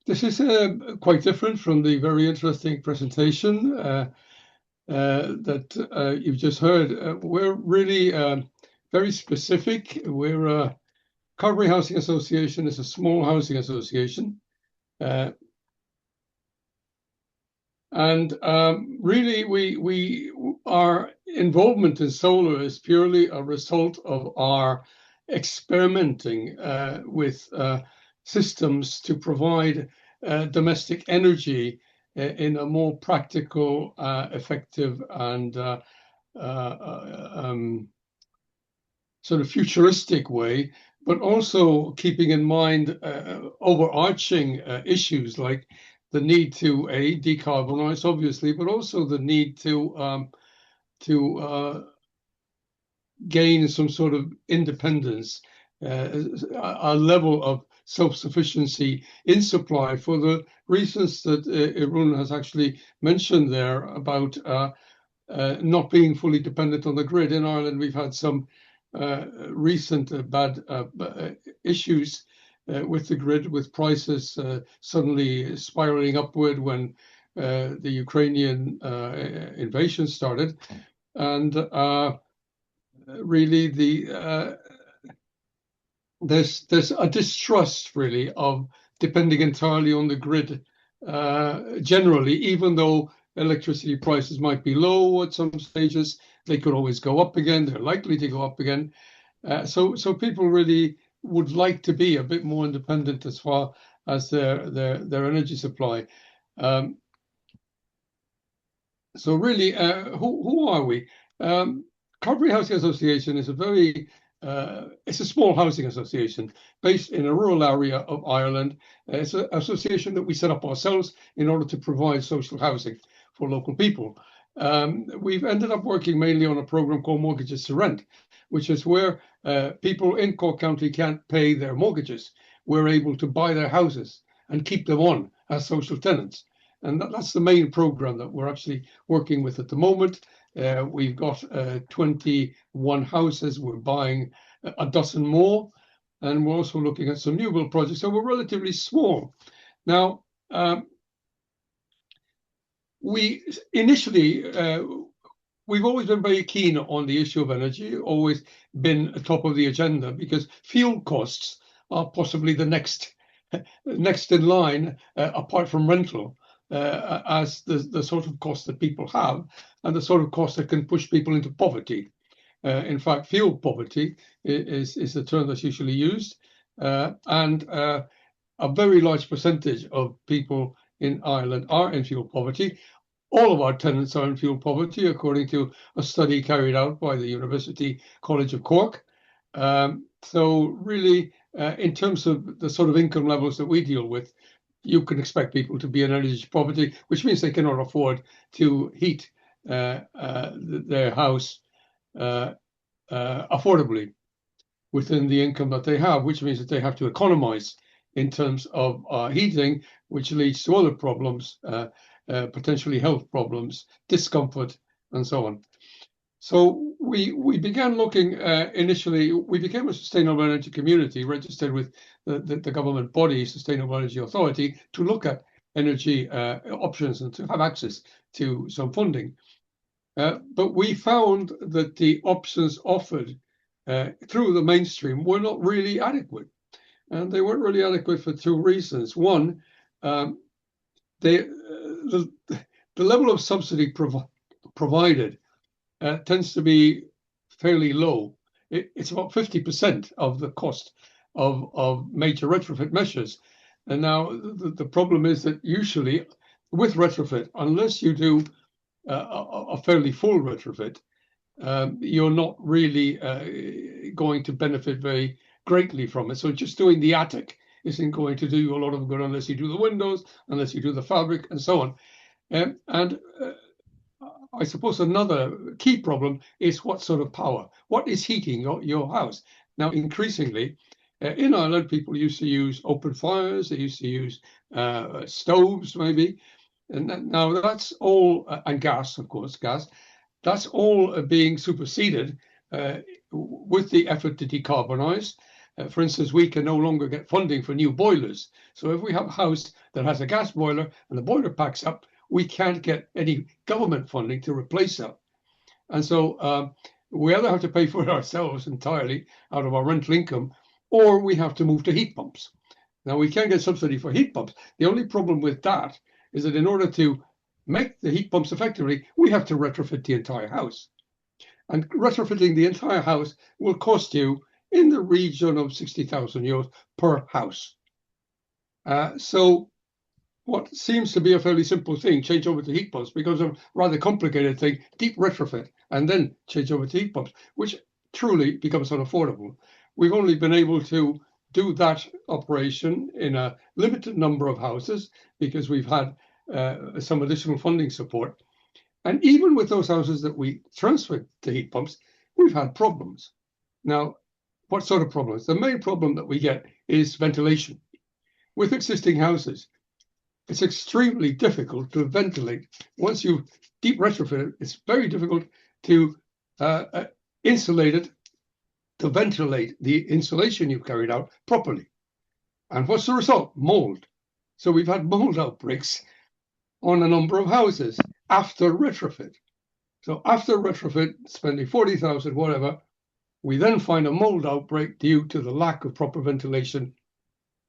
This is quite different from the very interesting presentation that you've just heard. We're really very specific. We're a Carberry Housing Association is a small housing association. Really, our involvement in solar is purely a result of our experimenting with systems to provide domestic energy in a more practical, effective, and sort of futuristic way, but also keeping in mind overarching issues like the need to decarbonize, obviously, but also the need to gain some sort of independence, a level of self-sufficiency in supply for the reasons that Arun has actually mentioned there about not being fully dependent on the grid. In Ireland, we've had some recent bad issues with the grid, with prices suddenly spiraling upward when the Ukrainian invasion started. And really, there's a distrust, really, of depending entirely on the grid generally, even though electricity prices might be low at some stages. They could always go up again. They're likely to go up again. So people really would like to be a bit more independent as far as their energy supply. So really, who are we? Carberry Housing Association is it's a small housing association based in a rural area of Ireland. It's an association that we set up ourselves in order to provide social housing for local people. We've ended up working mainly on a program called Mortgages to Rent, which is where people in Cork County can't pay their mortgages. We're able to buy their houses and keep them on as social tenants. And that's the main program that we're actually working with at the moment. We've got 21 houses. We're buying a dozen more, and we're also looking at some new build projects. So we're relatively small. Now, we've always been very keen on the issue of energy, always been top of the agenda, because fuel costs are possibly the next in line, apart from rental, as the sort of cost that people have and the sort of cost that can push people into poverty. In fact, fuel poverty is the term that's usually used, and a very large percentage of people in Ireland are in fuel poverty. All of our tenants are in fuel poverty, according to a study carried out by the University College of Cork. So really, in terms of the sort of income levels that we deal with, you can expect people to be in energy poverty, which means they cannot afford to heat their house affordably within the income that they have, which means that they have to economize in terms of heating, which leads to other problems, potentially health problems, discomfort, and so on. So we began looking initially. We became a sustainable energy community registered with the government body, Sustainable Energy Authority, to look at energy options and to have access to some funding. But we found that the options offered through the mainstream were not really adequate. And they weren't really adequate for two reasons. One, the level of subsidy provided tends to be fairly low. It's about 50% of the cost of major retrofit measures. And now the problem is that usually with retrofit, unless you do a fairly full retrofit, you're not really going to benefit very greatly from it. So just doing the attic isn't going to do you a lot of good unless you do the windows, unless you do the fabric, and so on. I suppose another key problem is what sort of power, what is heating your house. Now, increasingly, in Ireland, people used to use open fires, they used to use stoves, maybe. And now that's all, and gas, of course, that's all being superseded with the effort to decarbonize. For instance, we can no longer get funding for new boilers. So if we have a house that has a gas boiler and the boiler packs up, we can't get any government funding to replace that. And so we either have to pay for it ourselves entirely out of our rental income, or we have to move to heat pumps. Now, we can get subsidy for heat pumps. The only problem with that is that in order to make the heat pumps effectively, we have to retrofit the entire house. And retrofitting the entire house will cost you in the region of 60,000 euros per house. So what seems to be a fairly simple thing, change over to heat pumps, becomes a rather complicated thing, deep retrofit, and then change over to heat pumps, which truly becomes unaffordable. We've only been able to do that operation in a limited number of houses because we've had some additional funding support. And even with those houses that we transferred to heat pumps, we've had problems. Now, what sort of problems? The main problem that we get is ventilation. With existing houses, it's extremely difficult to ventilate. Once you deep retrofit it, it's very difficult to insulate it, to ventilate the insulation you've carried out properly. And what's the result? Mold. So we've had mold outbreaks on a number of houses after retrofit. So after retrofit, spending 40,000, whatever, we then find a mold outbreak due to the lack of proper ventilation.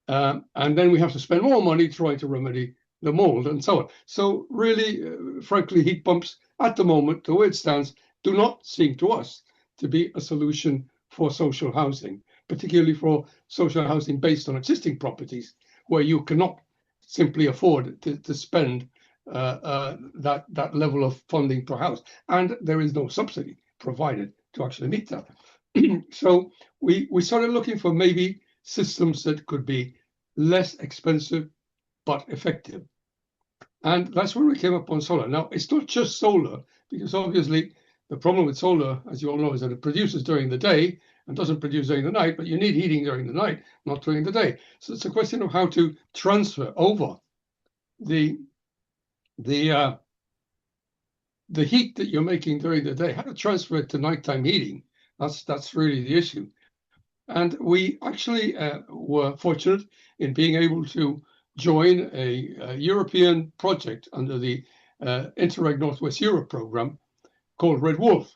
And then we have to spend more money trying to remedy the mold and so on. So really, frankly, heat pumps at the moment, the way it stands, do not seem to us to be a solution for social housing, particularly for social housing based on existing properties where you cannot simply afford to spend that level of funding per house. And there is no subsidy provided to actually meet that. So we started looking for maybe systems that could be less expensive but effective. And that's where we came up on solar. Now, it's not just solar, because obviously the problem with solar, as you all know, is that it produces during the day and doesn't produce during the night, but you need heating during the night, not during the day. So it's a question of how to transfer over the heat that you're making during the day, how to transfer it to nighttime heating. That's really the issue. And we actually were fortunate in being able to join a European project under the Interreg Northwest Europe program called RedWolf,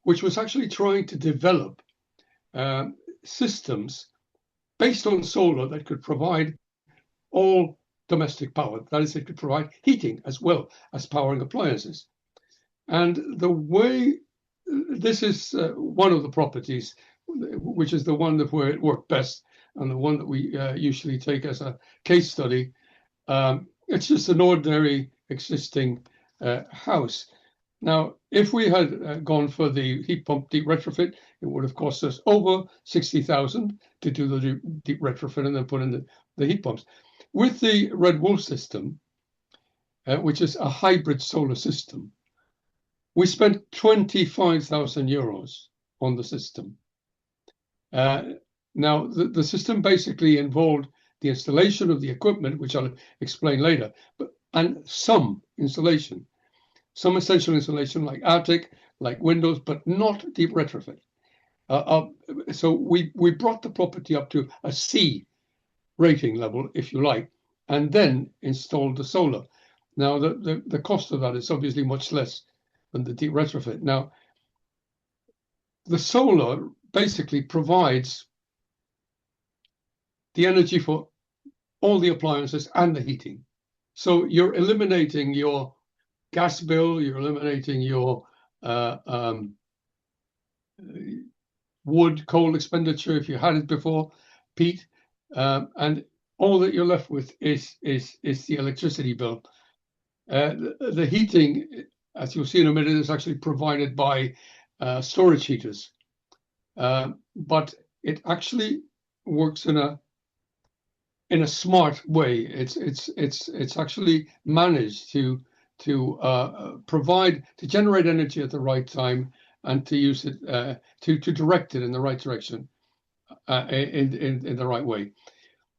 which was actually trying to develop systems based on solar that could provide all domestic power. That is, it could provide heating as well as powering appliances. And the way this is one of the properties, which is the one where it worked best and the one that we usually take as a case study. It's just an ordinary existing house. Now, if we had gone for the heat pump deep retrofit, it would have cost us over 60,000 to do the deep retrofit and then put in the heat pumps. With the RedWolf system, which is a hybrid solar system, we spent 25,000 euros on the system. Now, the system basically involved the installation of the equipment, which I'll explain later, and some insulation, some essential insulation like attic, like windows, but not deep retrofit. So we brought the property up to a C rating level, if you like, and then installed the solar. Now, the cost of that is obviously much less than the deep retrofit. Now, the solar basically provides the energy for all the appliances and the heating. So you're eliminating your gas bill, you're eliminating your wood, coal expenditure if you had it before, peat, and all that you're left with is the electricity bill. The heating, as you'll see in a minute, is actually provided by storage heaters, but it actually works in a smart way. It's actually managed to generate energy at the right time and to use it to direct it in the right direction in the right way.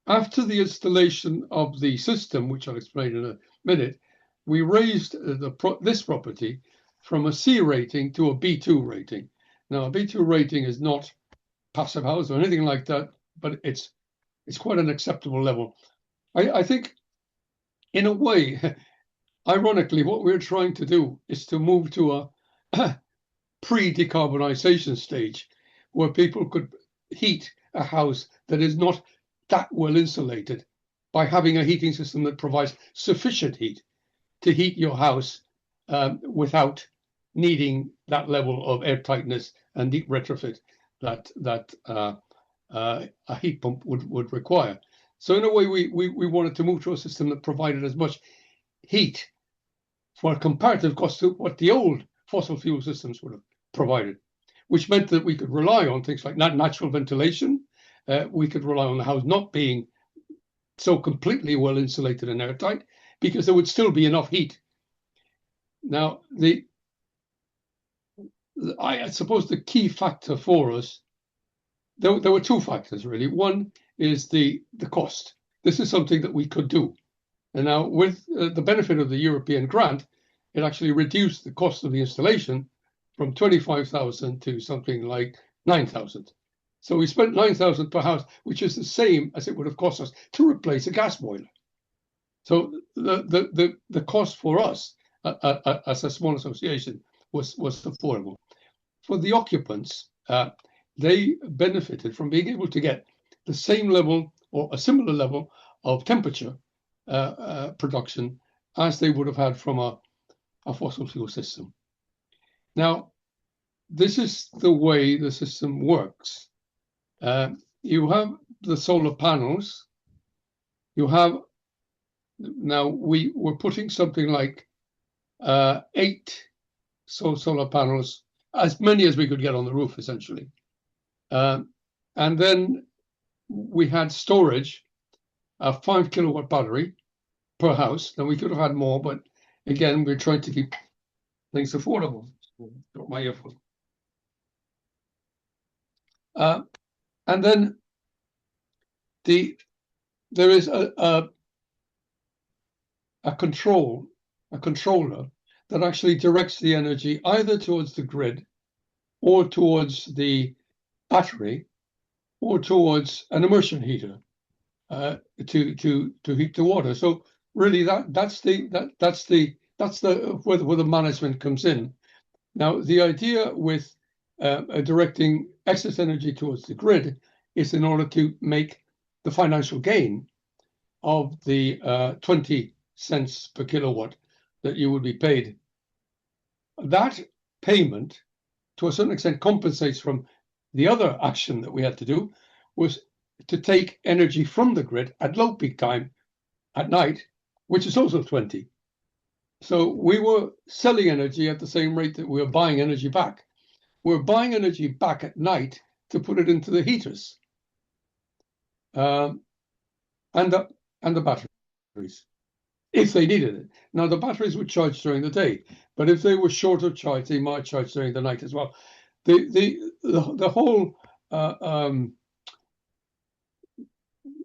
After the installation of the system, which I'll explain in a minute, we raised this property from a C rating to a B2 rating. Now, a B2 rating is not passive house or anything like that. but it's quite an acceptable level. I think, in a way, ironically, what we're trying to do is to move to a pre-decarbonisation stage where people could heat a house that is not that well insulated by having a heating system that provides sufficient heat to heat your house without needing that level of airtightness and deep retrofit that a heat pump would require. So in a way, we wanted to move to a system that provided as much heat for a comparative cost to what the old fossil fuel systems would have provided, which meant that we could rely on things like natural ventilation. We could rely on the house not being so completely well insulated and airtight, because there would still be enough heat. Now, I suppose the key factor for us, there were two factors really. One is the cost. This is something that we could do. And now, with the benefit of the European grant, it actually reduced the cost of the installation from 25,000 to something like 9,000. So we spent 9,000 per house, which is the same as it would have cost us to replace a gas boiler. So the cost for us as a small association was affordable. For the occupants, they benefited from being able to get the same level or a similar level of temperature production as they would have had from a fossil fuel system. Now, this is the way the system works. You have the solar panels. You have, now we were putting something like 8 solar panels, as many as we could get on the roof, essentially. And then we had storage, a 5 kilowatt battery per house. Now we could have had more, but again, we're trying to keep things affordable. Got my earphone. And then there is a controller that actually directs the energy either towards the grid or towards the battery or towards an immersion heater to heat the water. So really that's where the management comes in. Now the idea with directing excess energy towards the grid is in order to make the financial gain of the 20 cents per kilowatt that you would be paid. That payment, to a certain extent, compensates from the other action that we had to do, was to take energy from the grid at low peak time at night, which is also 20. So we were selling energy at the same rate that we were buying energy back. We're buying energy back at night to put it into the heaters and the batteries, if they needed it. Now, the batteries would charge during the day, but if they were short of charge, they might charge during the night as well. The whole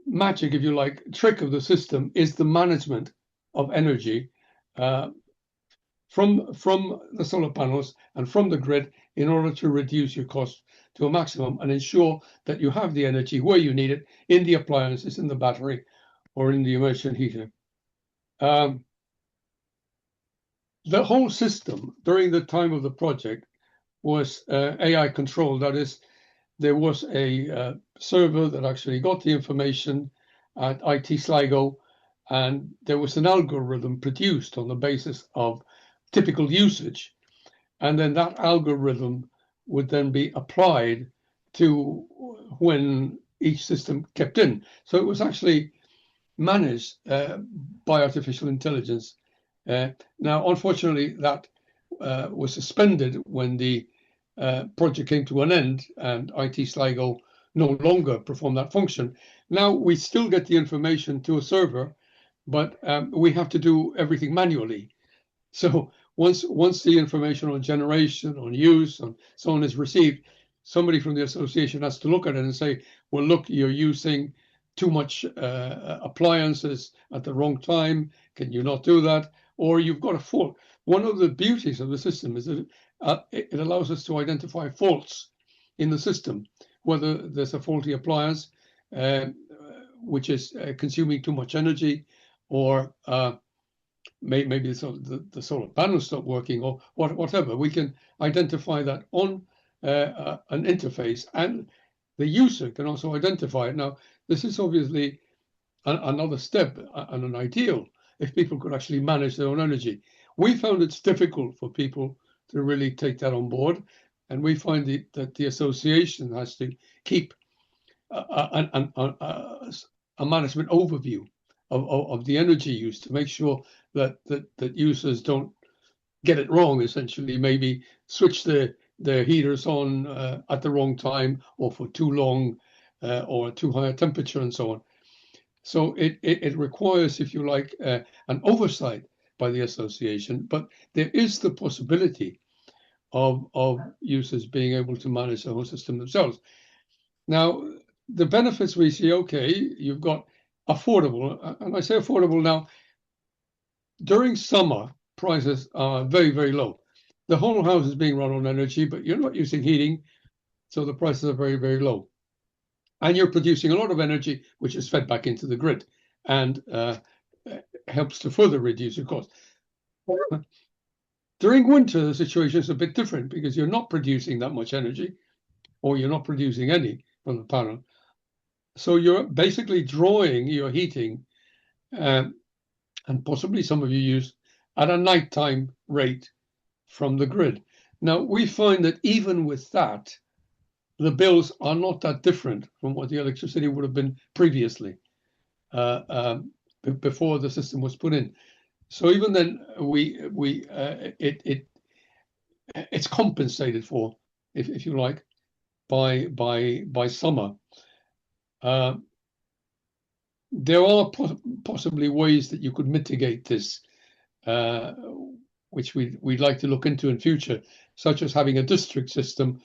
magic, if you like, trick of the system is the management of energy from the solar panels and from the grid in order to reduce your cost to a maximum and ensure that you have the energy where you need it, in the appliances, in the battery, or in the immersion heater. The whole system during the time of the project was AI controlled. That is, there was a server that actually got the information at IT Sligo, and there was an algorithm produced on the basis of typical usage. And then that algorithm would then be applied to when each system kept in. So it was actually managed by artificial intelligence. Now, unfortunately, that was suspended when the project came to an end and IT Sligo no longer performed that function. Now we still get the information to a server, but we have to do everything manually. So once the information on generation, on use, and so on is received, somebody from the association has to look at it and say, well, look, you're using too much appliances at the wrong time. Can you not do that? Or you've got a fault. One of the beauties of the system is that it allows us to identify faults in the system, whether there's a faulty appliance, which is consuming too much energy, or maybe the solar panels stop working, or whatever. We can identify that on an interface, and the user can also identify it. Now, this is obviously another step and an ideal if people could actually manage their own energy. We found it's difficult for people to really take that on board, and we find that the association has to keep a management overview of the energy use to make sure that users don't get it wrong, essentially, maybe switch their heaters on at the wrong time, or for too long, or too high a temperature, and so on. So it requires, if you like, an oversight by the association, but there is the possibility of users being able to manage the whole system themselves. Now, the benefits we see, okay, you've got affordable, and I say affordable now, during summer, prices are very, very low. The whole house is being run on energy, but you're not using heating, so the prices are very, very low. And you're producing a lot of energy, which is fed back into the grid and helps to further reduce your cost. During winter, the situation is a bit different because you're not producing that much energy, or you're not producing any from the panel. So you're basically drawing your heating, and possibly some of you use, at a nighttime rate from the grid. Now, we find that even with that, the bills are not that different from what the electricity would have been previously, before the system was put in. So even then, it's compensated for, if you like, by summer. There are possibly ways that you could mitigate this, which we'd like to look into in future, such as having a district system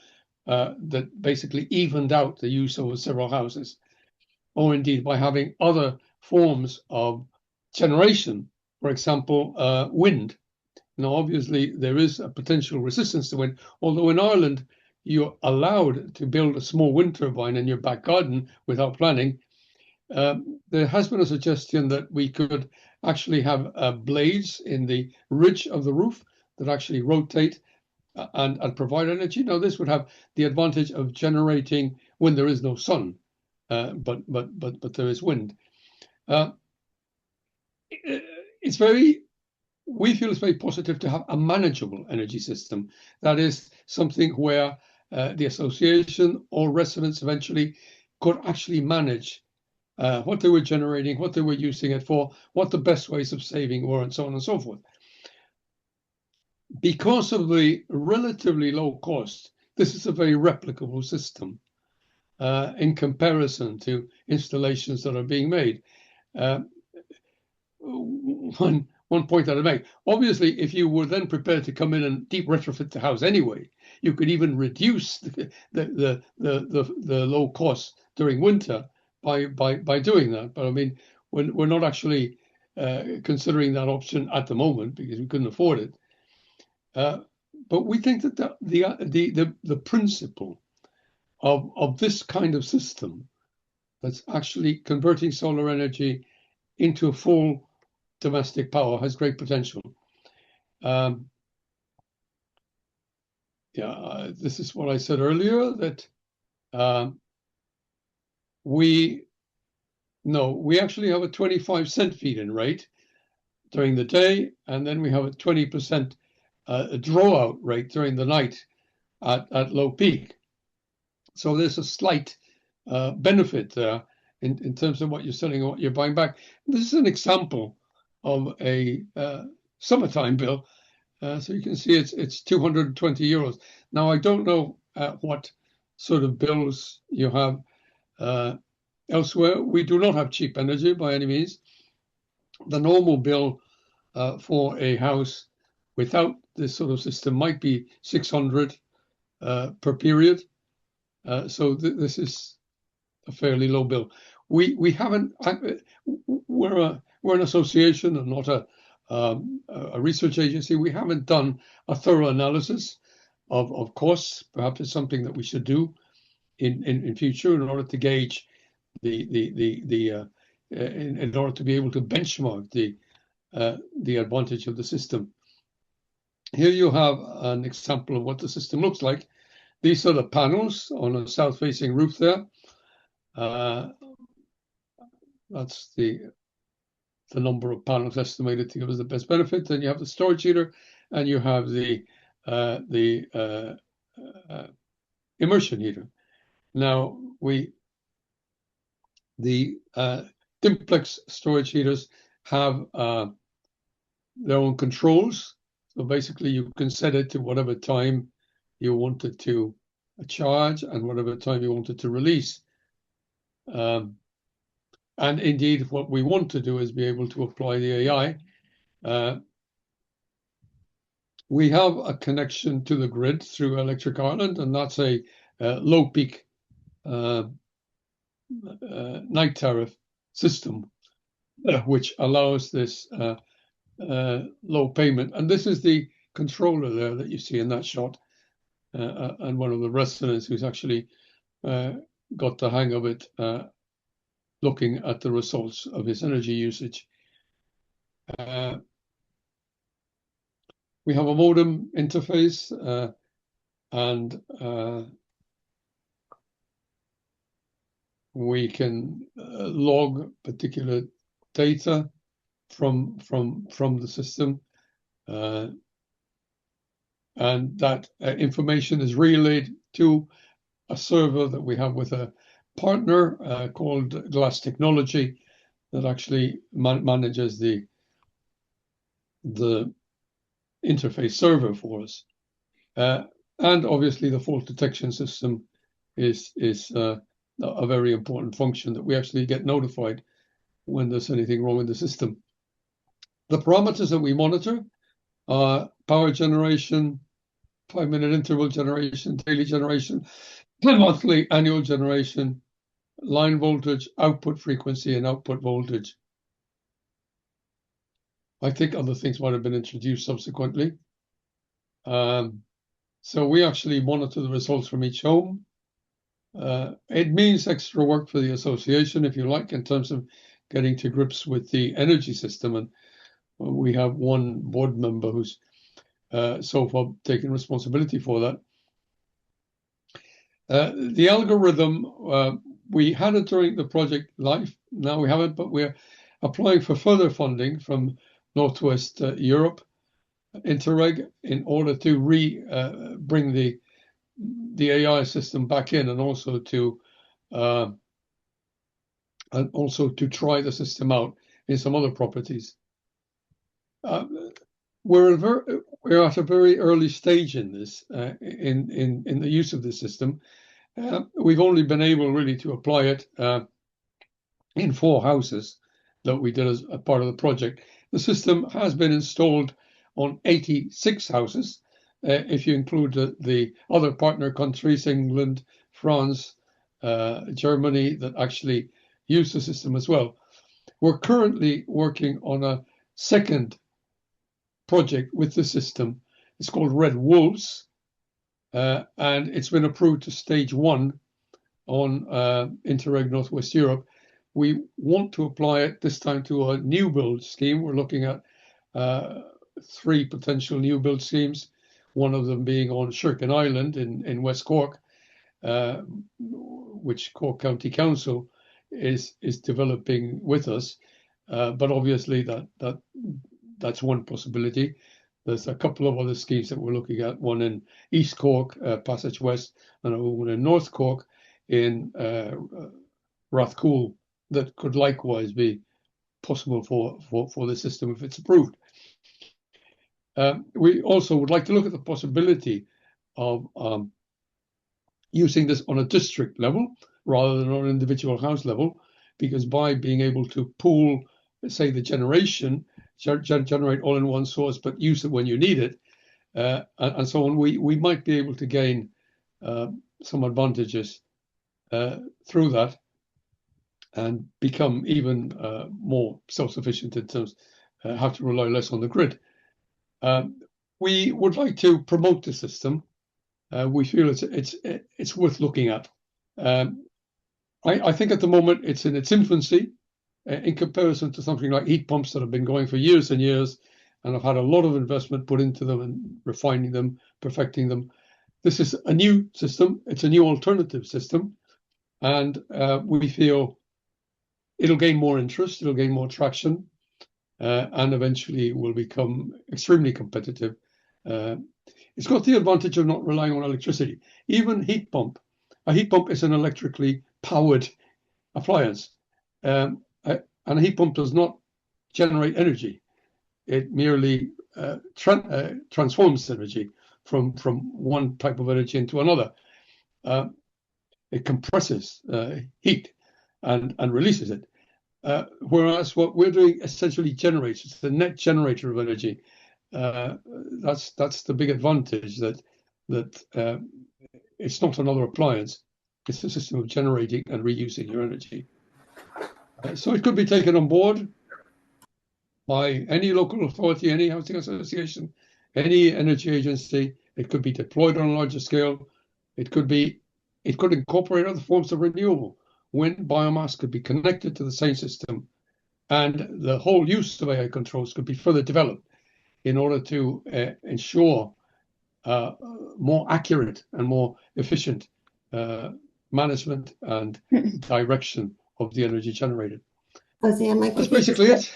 that basically evened out the use over several houses, or indeed by having other forms of generation, for example, wind. Now, obviously, there is a potential resistance to wind, although in Ireland, you're allowed to build a small wind turbine in your back garden without planning. There has been a suggestion that we could actually have blades in the ridge of the roof that actually rotate and provide energy. Now, this would have the advantage of generating when there is no sun, but there is wind. We feel it's very positive to have a manageable energy system. That is something where the association or residents eventually could actually manage what they were generating, what they were using it for, what the best ways of saving were, and so on and so forth. Because of the relatively low cost, this is a very replicable system in comparison to installations that are being made. One point that I make, obviously, if you were then prepared to come in and deep retrofit the house anyway, you could even reduce the low cost during winter by doing that. But I mean, we're not actually considering that option at the moment because we couldn't afford it. But we think that the principle of this kind of system that's actually converting solar energy into a full domestic power has great potential. This is what I said earlier, that we actually have a 25-cent feed-in rate during the day, and then we have a 20% draw-out rate during the night at low peak. So there's a slight benefit there in terms of what you're selling or what you're buying back. This is an example of a summertime bill. So you can see it's 220 euros. Now, I don't know what sort of bills you have elsewhere. We do not have cheap energy by any means. The normal bill for a house without this sort of system might be 600 per period. So this is a fairly low bill. We haven't. We're an association and not a research agency. We haven't done a thorough analysis of costs. Perhaps it's something that we should do in future in order to gauge in order to be able to benchmark the advantage of the system. Here you have an example of what the system looks like. These are the panels on a south-facing roof there. That's the number of panels estimated to give us the best benefit. Then you have the storage heater, and you have the immersion heater. Now the Dimplex storage heaters have their own controls. So basically, you can set it to whatever time you want it to charge and whatever time you want it to release. And indeed, what we want to do is be able to apply the AI. We have a connection to the grid through Electric Ireland, and that's a low peak night tariff system, which allows this low payment. And this is the controller there that you see in that shot, and one of the residents who's actually got the hang of it, looking at the results of his energy usage. We have a modem interface, and we can log particular data from the system, and that information is relayed to a server that we have with a partner called Glass Technology that actually manages the interface server for us. And obviously the fault detection system is a very important function, that we actually get notified when there's anything wrong in the system. The parameters that we monitor are power generation, 5-minute interval generation, daily generation, monthly, annual generation, line voltage, output frequency, and output voltage. I think other things might have been introduced subsequently. So we actually monitor the results from each home. It means extra work for the association, if you like, in terms of getting to grips with the energy system. And we have one board member who's so far taken responsibility for that. The algorithm, we had it during the project life. Now we haven't, but we're applying for further funding from Northwest Europe, Interreg, in order to bring the AI system back in, and also to try the system out in some other properties. We're at a very early stage in this, in the use of this system. We've only been able really to apply it in 4 houses that we did as a part of the project. The system has been installed on 86 houses, if you include the other partner countries, England, France, Germany, that actually use the system as well. We're currently working on a second project with the system. It's called RedWolves, and it's been approved to stage 1 on Interreg Northwest Europe. We want to apply it this time to a new build scheme. We're looking at 3 potential new build schemes, one of them being on Shirkin Island in West Cork, which Cork County Council is developing with us. But obviously that's one possibility. There's a couple of other schemes that we're looking at, one in East Cork, Passage West, and one in North Cork in Rathcoole, that could likewise be possible for the system if it's approved. We also would like to look at the possibility of using this on a district level rather than on an individual house level, because by being able to pool, say, the generation, generate all in one source, but use it when you need it, and so on, we might be able to gain some advantages through that, and become even more self-sufficient in terms of how to rely less on the grid. We would like to promote the system. We feel it's worth looking at. I think at the moment it's in its infancy in comparison to something like heat pumps that have been going for years and years and have had a lot of investment put into them and refining them, perfecting them. This is a new system. It's a new alternative system. And we feel it'll gain more interest, it'll gain more traction, and eventually will become extremely competitive. It's got the advantage of not relying on electricity. Even a heat pump is an electrically powered appliance. And a heat pump does not generate energy. It merely transforms energy from one type of energy into another. It compresses heat and releases it. Whereas what we're doing essentially generates, it's the net generator of energy. That's the big advantage, that it's not another appliance. It's a system of generating and reusing your energy. So it could be taken on board by any local authority, any housing association, any energy agency. It could be deployed on a larger scale. It could incorporate other forms of renewable. Wind, biomass could be connected to the same system, and the whole use of AI controls could be further developed in order to ensure more accurate and more efficient management and direction of the energy generated. Jose, I might That's basically it.